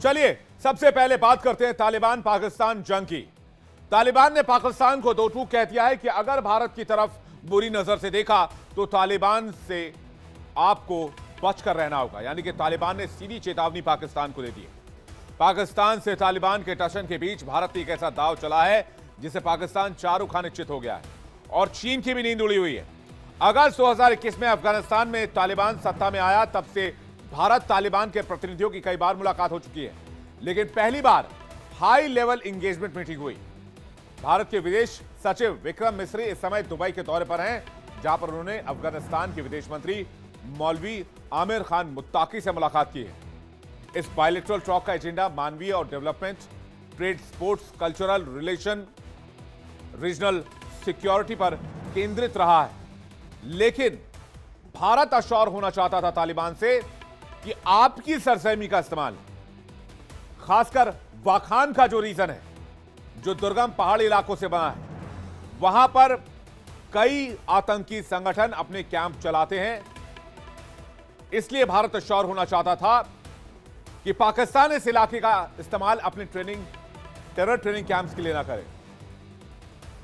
चलिए सबसे पहले बात करते हैं तालिबान पाकिस्तान जंग की। तालिबान ने पाकिस्तान को दो टूक कह दिया है कि अगर भारत की तरफ बुरी नजर से देखा तो तालिबान से आपको बचकर रहना होगा। यानी कि तालिबान ने सीधी चेतावनी पाकिस्तान को दे दी है। पाकिस्तान से तालिबान के टशन के बीच भारत ने एक ऐसा दाव चला है जिसे पाकिस्तान चारों खाने चित हो गया है और चीन की भी नींद उड़ी हुई है। अगस्त 2021 में अफगानिस्तान में तालिबान सत्ता में आया, तब से भारत तालिबान के प्रतिनिधियों की कई बार मुलाकात हो चुकी है, लेकिन पहली बार हाई लेवल एंगेजमेंट मीटिंग हुई। भारत के विदेश सचिव विक्रम मिस्री इस समय दुबई के दौरे पर हैं, जहां पर उन्होंने अफगानिस्तान के विदेश मंत्री मौलवी आमिर खान मुत्ताकी से मुलाकात की है। इस बायलैटरल टॉक का एजेंडा मानवीय और development, trade, sports, cultural relation, regional security पर केंद्रित रहा है। लेकिन भारत अश्योर होना चाहता था तालिबान से कि आपकी सरसहमी का इस्तेमाल, खासकर वाखान का जो रीजन है, जो दुर्गम पहाड़ी इलाकों से बना है, वहां पर कई आतंकी संगठन अपने कैंप चलाते हैं। इसलिए भारत अश्योर होना चाहता था कि पाकिस्तान इस इलाके का इस्तेमाल अपने टेरर ट्रेनिंग कैंप्स के लिए ना करे।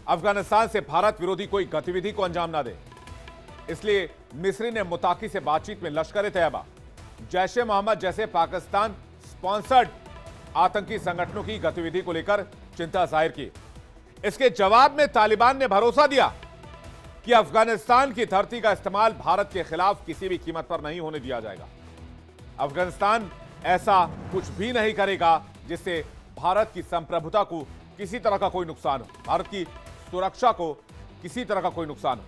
अफगानिस्तान से भारत विरोधी कोई गतिविधि को अंजाम ना दे। इसलिए मिस्री ने मुत्ताकी से बातचीत में लश्कर-ए-तैयबा, जैश-ए-मोहम्मद जैसे पाकिस्तान स्पॉन्सर्ड आतंकी संगठनों की गतिविधि को लेकर चिंता जाहिर की। इसके जवाब में तालिबान ने भरोसा दिया कि अफगानिस्तान की धरती का इस्तेमाल भारत के खिलाफ किसी भी कीमत पर नहीं होने दिया जाएगा। अफगानिस्तान ऐसा कुछ भी नहीं करेगा जिससे भारत की संप्रभुता को किसी तरह का कोई नुकसान हो, भारत की सुरक्षा को किसी तरह का कोई नुकसान हो।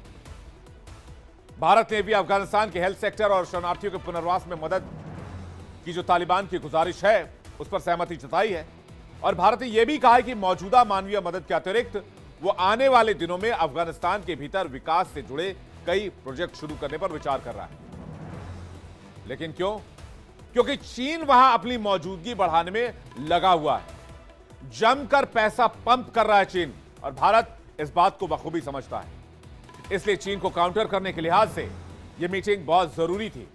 भारत ने भी अफगानिस्तान के हेल्थ सेक्टर और शरणार्थियों के पुनर्वास में मदद की जो तालिबान की गुजारिश है उस पर सहमति जताई है और भारत ने यह भी कहा है कि मौजूदा मानवीय मदद के अतिरिक्त वो आने वाले दिनों में अफगानिस्तान के भीतर विकास से जुड़े कई प्रोजेक्ट शुरू करने पर विचार कर रहा है। लेकिन क्यों? क्योंकि चीन वहां अपनी मौजूदगी बढ़ाने में लगा हुआ है, जमकर पैसा पंप कर रहा है चीन, और भारत इस बात को बखूबी समझता है। इसलिए चीन को काउंटर करने के लिहाज से यह मीटिंग बहुत जरूरी थी।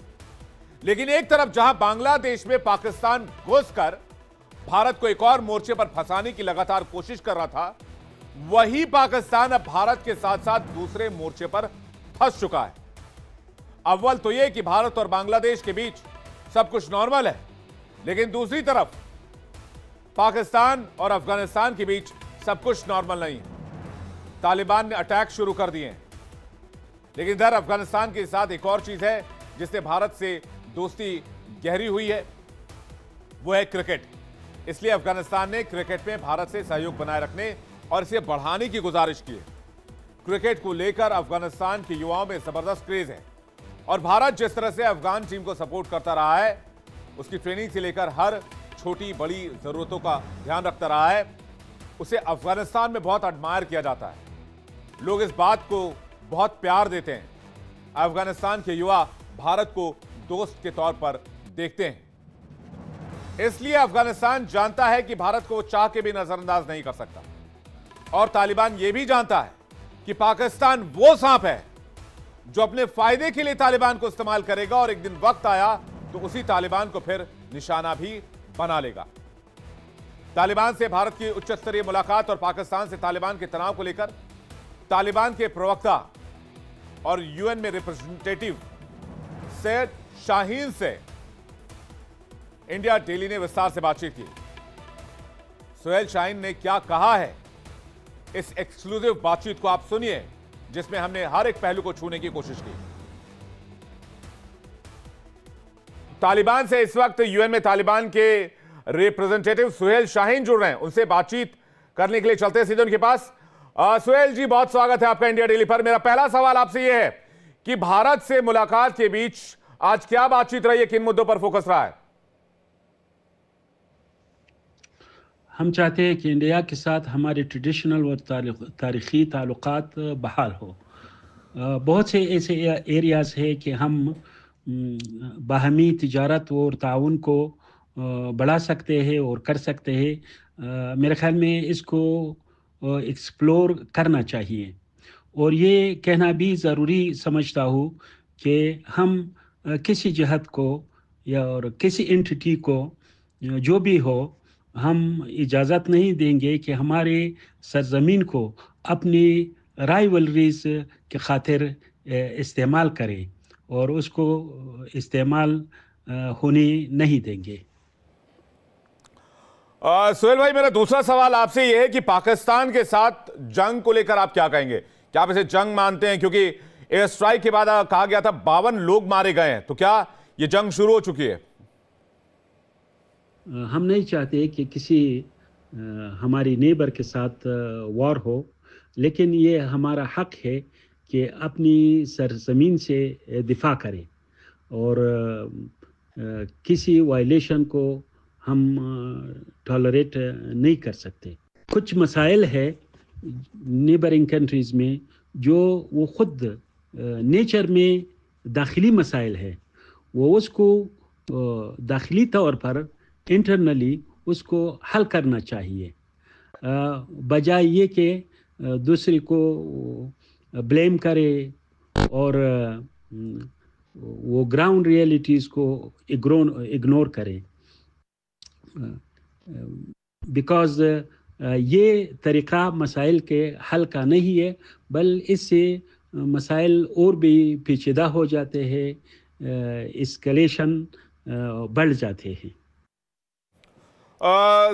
लेकिन एक तरफ जहां बांग्लादेश में पाकिस्तान घुसकर भारत को एक और मोर्चे पर फंसाने की लगातार कोशिश कर रहा था, वही पाकिस्तान अब भारत के साथ साथ दूसरे मोर्चे पर फंस चुका है। अव्वल तो यह कि भारत और बांग्लादेश के बीच सब कुछ नॉर्मल है, लेकिन दूसरी तरफ पाकिस्तान और अफगानिस्तान के बीच सब कुछ नॉर्मल नहीं है। तालिबान ने अटैक शुरू कर दिए हैं, लेकिन इधर अफगानिस्तान के साथ एक और चीज है जिससे भारत से दोस्ती गहरी हुई है, वो है क्रिकेट। इसलिए अफगानिस्तान ने क्रिकेट में भारत से सहयोग बनाए रखने और इसे बढ़ाने की गुजारिश की है। क्रिकेट को लेकर अफगानिस्तान के युवाओं में जबरदस्त क्रेज है और भारत जिस तरह से अफगान टीम को सपोर्ट करता रहा है, उसकी ट्रेनिंग से लेकर हर छोटी बड़ी जरूरतों का ध्यान रखता रहा है, उसे अफगानिस्तान में बहुत एडमायर किया जाता है। लोग इस बात को बहुत प्यार देते हैं। अफगानिस्तान के युवा भारत को दोस्त के तौर पर देखते हैं। इसलिए अफगानिस्तान जानता है कि भारत को चाह के भी नजरअंदाज नहीं कर सकता, और तालिबान यह भी जानता है कि पाकिस्तान वो सांप है जो अपने फायदे के लिए तालिबान को इस्तेमाल करेगा और एक दिन वक्त आया तो उसी तालिबान को फिर निशाना भी बना लेगा। तालिबान से भारत की उच्च स्तरीय मुलाकात और पाकिस्तान से तालिबान के तनाव को लेकर तालिबान के प्रवक्ता और यूएन में रिप्रेजेंटेटिव सैयद शाहीन से इंडिया डेली ने विस्तार से बातचीत की। सुहेल शाहीन ने क्या कहा है, इस एक्सक्लूसिव बातचीत को आप सुनिए, जिसमें हमने हर एक पहलू को छूने की कोशिश की। तालिबान से इस वक्त यूएन में तालिबान के रिप्रेजेंटेटिव सुहेल शाहीन जुड़ रहे हैं, उनसे बातचीत करने के लिए चलते हैं सीधे उनके पास। सुहेल जी, बहुत स्वागत है आपका इंडिया डेली पर। मेरा पहला सवाल आपसे यह है कि भारत से मुलाकात के बीच आज क्या बातचीत रही है, किन मुद्दों पर फोकस रहा है? हम चाहते हैं कि इंडिया के साथ हमारे ट्रेडिशनल व तारीख़ी ताल्लुकात बहाल हो। बहुत से ऐसे एरियाज़ है कि हम बाहमी तिजारत और ताउन को बढ़ा सकते हैं और कर सकते हैं। मेरे ख्याल में इसको एक्सप्लोर करना चाहिए, और ये कहना भी ज़रूरी समझता हूँ कि हम किसी जहत को या और किसी एंटिटी को जो भी हो, हम इजाज़त नहीं देंगे कि हमारे सरजमीन को अपनी राइवलरीज के खातिर इस्तेमाल करें, और उसको इस्तेमाल होने नहीं देंगे। सुहेल भाई, मेरा दूसरा सवाल आपसे यह है कि पाकिस्तान के साथ जंग को लेकर आप क्या कहेंगे? क्या आप इसे जंग मानते हैं? क्योंकि एयर स्ट्राइक के बाद कहा गया था 52 लोग मारे गए हैं, तो क्या यह जंग शुरू हो चुकी है? हम नहीं चाहते कि किसी हमारी नेबर के साथ वॉर हो, लेकिन ये हमारा हक है कि अपनी सरजमीन से दिफा करें, और किसी वायलेशन को हम टॉलरेट नहीं कर सकते। कुछ मसाइल है नेबरिंग कंट्रीज़ में जो वो खुद नेचर में दाखिली मसाइल है, वो उसको दाखिली तौर पर इंटरनली उसको हल करना चाहिए, बजाय ये कि दूसरे को ब्लेम करे और वो ग्राउंड रियलिटीज़ को इग्नोर करे। बिकॉज़ ये तरीक़ा मसाइल के हल का नहीं है, बल इससे मसाइल और भी पेचीदा हो जाते हैं, एस्केलेशन बढ़ जाते हैं।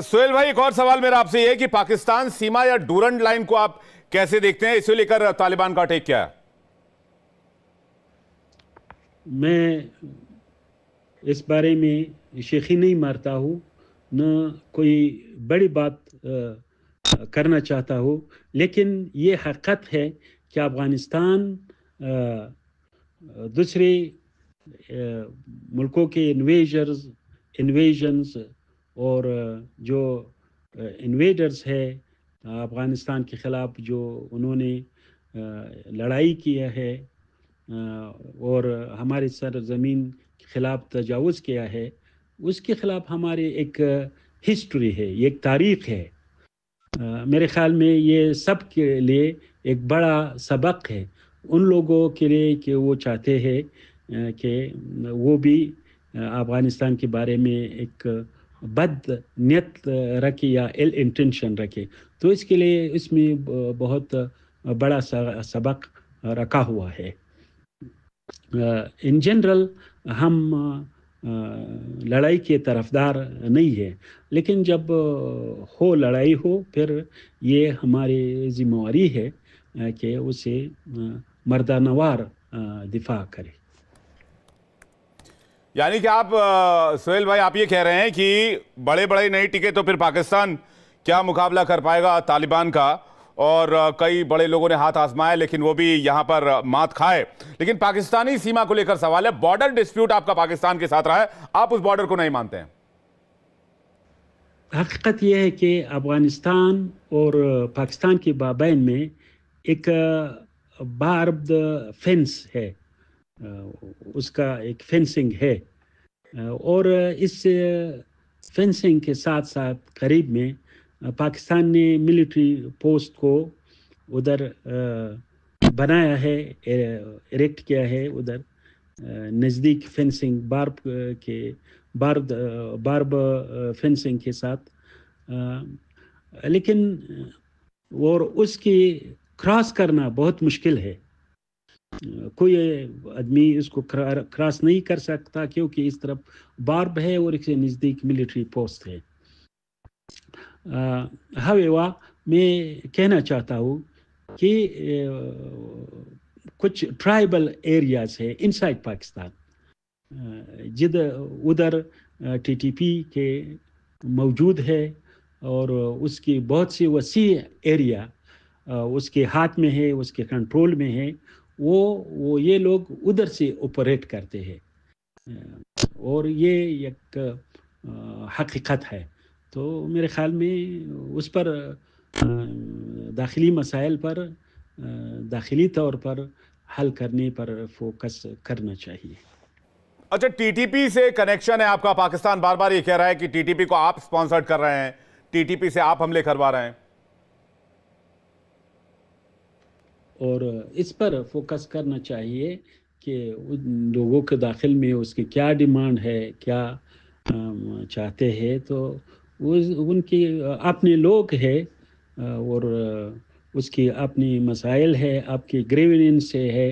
सुहेल भाई, एक और सवाल मेरा आपसे यह है कि पाकिस्तान सीमा या डूरंड लाइन को आप कैसे देखते हैं? इसे लेकर तालिबान का टेक क्या है? मैं इस बारे में शेखी नहीं मारता हूँ, न कोई बड़ी बात करना चाहता हूँ, लेकिन ये हकीकत है कि अफ़गानिस्तान दूसरे मुल्कों के इन्वेजन्स और जो इन्वेडर्स है अफ़गानिस्तान के ख़िलाफ़, जो उन्होंने लड़ाई किया है और हमारे सरज़मीन के ख़िलाफ़ तजावुज़ किया है, उसके ख़िलाफ़ हमारी एक हिस्ट्री है, एक तारीख़ है। मेरे ख़्याल में ये सब के लिए एक बड़ा सबक है उन लोगों के लिए कि वो चाहते हैं कि वो भी अफ़गानिस्तान के बारे में एक बद नियत रखे या इल इंटेंशन रखे, तो इसके लिए इसमें बहुत बड़ा सबक रखा हुआ है। इन जनरल हम लड़ाई के तरफदार नहीं है, लेकिन जब हो लड़ाई हो, फिर ये हमारी जिम्मेवारी है कि उसे मर्दानवार दिफा करें। यानी कि आप सुहेल भाई, आप ये कह रहे हैं कि बड़े बड़े नहीं टिके तो फिर पाकिस्तान क्या मुकाबला कर पाएगा तालिबान का? और कई बड़े लोगों ने हाथ आजमाए, लेकिन वो भी यहां पर मात खाए। लेकिन पाकिस्तानी सीमा को लेकर सवाल है, बॉर्डर डिस्प्यूट आपका पाकिस्तान के साथ रहा है, आप उस बॉर्डर को नहीं मानते हैं? हकीकत यह है कि अफ़गानिस्तान और पाकिस्तान के बाबैन में एक बार्ब्ड फेंस है, उसका एक फेंसिंग है, और इस फेंसिंग के साथ साथ करीब में पाकिस्तान ने मिलिट्री पोस्ट को उधर बनाया है, इरेक्ट किया है उधर नज़दीक फेंसिंग बार्ब फेंसिंग के साथ, लेकिन और उसकी क्रॉस करना बहुत मुश्किल है। कोई आदमी इसको क्रॉस नहीं कर सकता, क्योंकि इस तरफ बार्ब है और इसके नज़दीक मिलिट्री पोस्ट है। हवेवा मैं कहना चाहता हूँ कि कुछ ट्राइबल एरियाज है इनसाइड पाकिस्तान, उधर टीटीपी के मौजूद है, और उसकी बहुत सी वसी एरिया उसके हाथ में है, उसके कंट्रोल में है। वो ये लोग उधर से ऑपरेट करते हैं, और ये एक हकीकत है। तो मेरे ख्याल में उस पर दाखिली मसाइल पर दाखिली तौर पर हल करने पर फोकस करना चाहिए। अच्छा, टीटीपी से कनेक्शन है आपका? पाकिस्तान बार बार ये कह रहा है कि टीटीपी को आप स्पॉन्सर कर रहे हैं, टीटीपी से आप हमले करवा रहे हैं, और इस पर फोकस करना चाहिए कि उन लोगों के दाखिल में उसकी क्या डिमांड है, क्या चाहते हैं तो उनकी अपने लोग है और उसकी अपनी मसाइल है, आपकी ग्रीवेंस है।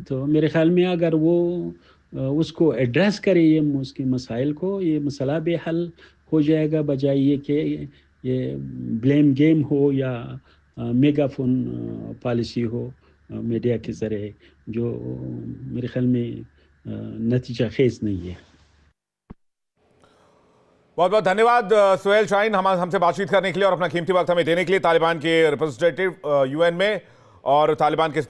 तो मेरे ख्याल में अगर वो उसको एड्रेस करे ये उसकी मसाइल को, ये मसला भी हल हो जाएगा, बजाय ये कि ये ब्लेम गेम हो या मेगाफोन पॉलिसी हो मीडिया के ज़रिए, जो मेरे ख्याल में नतीजा खेज नहीं है। बहुत बहुत धन्यवाद सुहेल शाहीन हमसे बातचीत करने के लिए और अपना कीमती वक्त हमें देने के लिए। तालिबान के रिप्रेजेंटेटिव यूएन में और तालिबान के